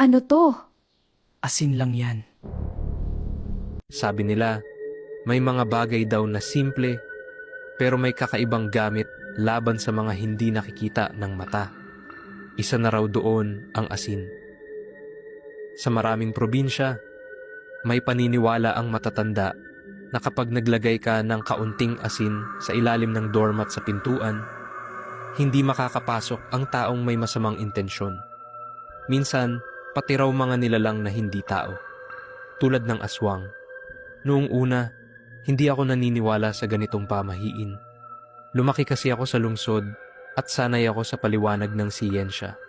Ano to? Asin lang yan. Sabi nila, may mga bagay daw na simple pero may kakaibang gamit laban sa mga hindi nakikita ng mata. Isa na raw doon ang asin. Sa maraming probinsya, may paniniwala ang matatanda na kapag naglagay ka ng kaunting asin sa ilalim ng doormat sa pintuan, hindi makakapasok ang taong may masamang intensyon. Minsan, pati raw mga nilalang na hindi tao, tulad ng aswang. Noong una, hindi ako naniniwala sa ganitong pamahiin. Lumaki kasi ako sa lungsod at sanay ako sa paliwanag ng siyensya.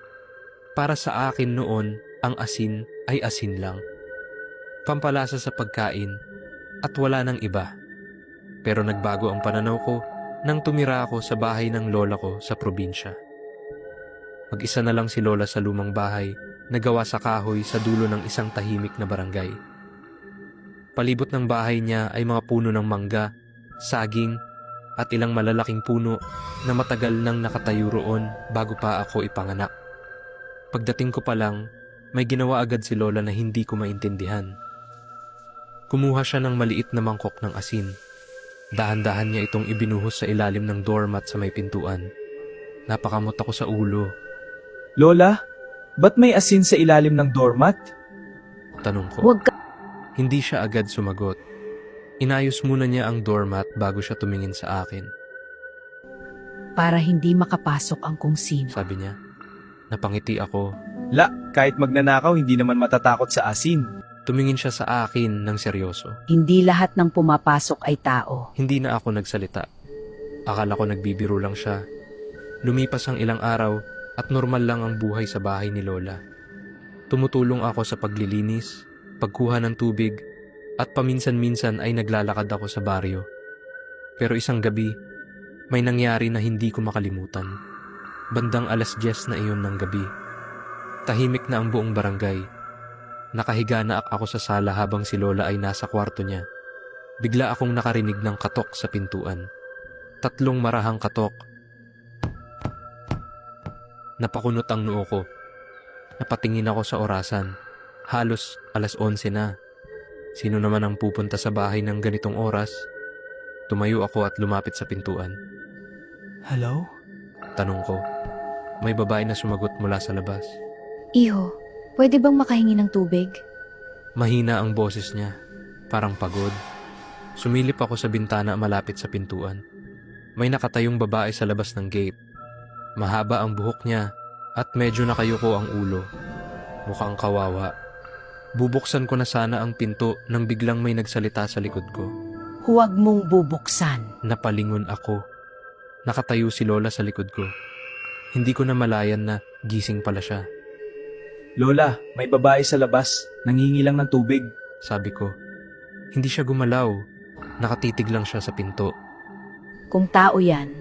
Para sa akin noon, ang asin ay asin lang. Pampalasa sa pagkain at wala nang iba. Pero nagbago ang pananaw ko nang tumira ako sa bahay ng lola ko sa probinsya. Mag-isa na lang si lola sa lumang bahay na gawa sa kahoy sa dulo ng isang tahimik na barangay. Palibot ng bahay niya ay mga puno ng mangga, saging, at ilang malalaking puno na matagal nang nakatayo roon bago pa ako ipanganak. Pagdating ko pa lang, may ginawa agad si lola na hindi ko maintindihan. Kumuha siya ng maliit na mangkok ng asin. Dahan-dahan niya itong ibinuhos sa ilalim ng doormat sa may pintuan. Napakamot ako sa ulo. Lola, ba't may asin sa ilalim ng doormat? Tanong ko. Huwag ka. Hindi siya agad sumagot. Inayos muna niya ang doormat bago siya tumingin sa akin. Para hindi makapasok ang kung sino. Sabi niya. Napangiti ako. La, kahit magnanakaw hindi naman matatakot sa asin. Tumingin siya sa akin ng seryoso. Hindi lahat ng pumapasok ay tao. Hindi na ako nagsalita. Akala ko nagbibiro lang siya. Lumipas ang ilang araw at normal lang ang buhay sa bahay ni Lola. Tumutulong ako sa paglilinis, pagkuha ng tubig, at paminsan-minsan ay naglalakad ako sa baryo. Pero isang gabi, may nangyari na hindi ko makalimutan. Bandang 10:10 na iyon ng gabi. Tahimik na ang buong barangay. Nakahiga na ako sa sala habang si Lola ay nasa kwarto niya. Bigla akong nakarinig ng katok sa pintuan. 3 marahang katok. Napakunot ang noo ko. Napatingin ako sa orasan. Halos 11:00 na. Sino naman ang pupunta sa bahay ng ganitong oras? Tumayo ako at lumapit sa pintuan. Hello? Tanong ko. May babae na sumagot mula sa labas. Iho, pwede bang makahingi ng tubig? Mahina ang boses niya, parang pagod. Sumilip ako sa bintana malapit sa pintuan. May nakatayong babae sa labas ng gate. Mahaba ang buhok niya at medyo nakayuko ang ulo. Mukhang kawawa. Bubuksan ko na sana ang pinto nang biglang may nagsalita sa likod ko. Huwag mong bubuksan. Napalingon ako. Nakatayo si Lola sa likod ko. Hindi ko na malayan na gising pala siya. Lola, may babae sa labas. Nanghingi lang ng tubig. Sabi ko. Hindi siya gumalaw. Nakatitig lang siya sa pinto. Kung tao yan,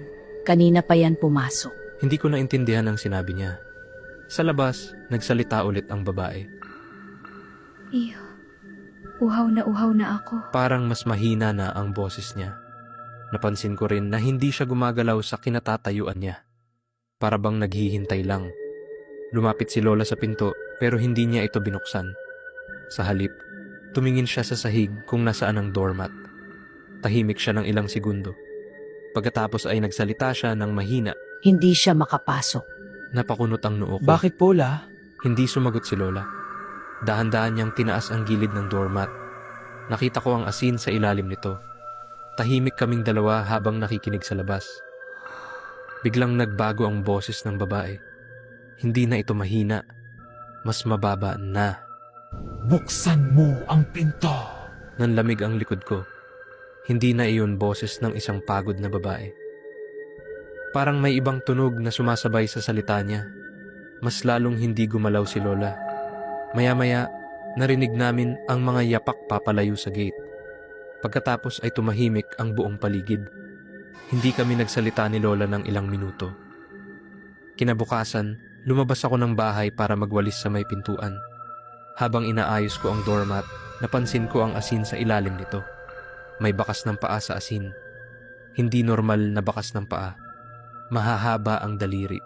kanina pa yan pumasok. Hindi ko naintindihan ang sinabi niya. Sa labas, nagsalita ulit ang babae. Iho, uhaw na ako. Parang mas mahina na ang boses niya. Napansin ko rin na hindi siya gumagalaw sa kinatatayuan niya. Para bang naghihintay lang. Lumapit si Lola sa pinto pero hindi niya ito binuksan. Sa halip, tumingin siya sa sahig kung nasaan ang doormat. Tahimik siya ng ilang segundo. Pagkatapos ay nagsalita siya ng mahina. Hindi siya makapasok. Napakunot ang noo ko. Bakit po, La? Hindi sumagot si Lola. Dahan-dahan niyang tinaas ang gilid ng doormat. Nakita ko ang asin sa ilalim nito. Tahimik kaming dalawa habang nakikinig sa labas. Biglang nagbago ang boses ng babae. Hindi na ito mahina. Mas mababa na. Buksan mo ang pinto. Nanlamig ang likod ko. Hindi na iyon boses ng isang pagod na babae. Parang may ibang tunog na sumasabay sa salita niya. Mas lalong hindi gumalaw si Lola. Maya-maya, narinig namin ang mga yapak papalayo sa gate. Pagkatapos ay tumahimik ang buong paligid. Hindi kami nagsalita ni Lola ng ilang minuto. Kinabukasan, lumabas ako ng bahay para magwalis sa may pintuan. Habang inaayos ko ang doormat, napansin ko ang asin sa ilalim nito. May bakas ng paa sa asin. Hindi normal na bakas ng paa. Mahahaba ang daliri.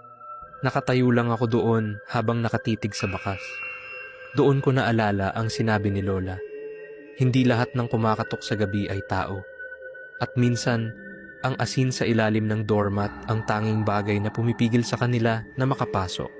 Nakatayo lang ako doon habang nakatitig sa bakas. Doon ko naalala ang sinabi ni Lola. Hindi lahat ng kumakatok sa gabi ay tao. At minsan, ang asin sa ilalim ng doormat ang tanging bagay na pumipigil sa kanila na makapasok.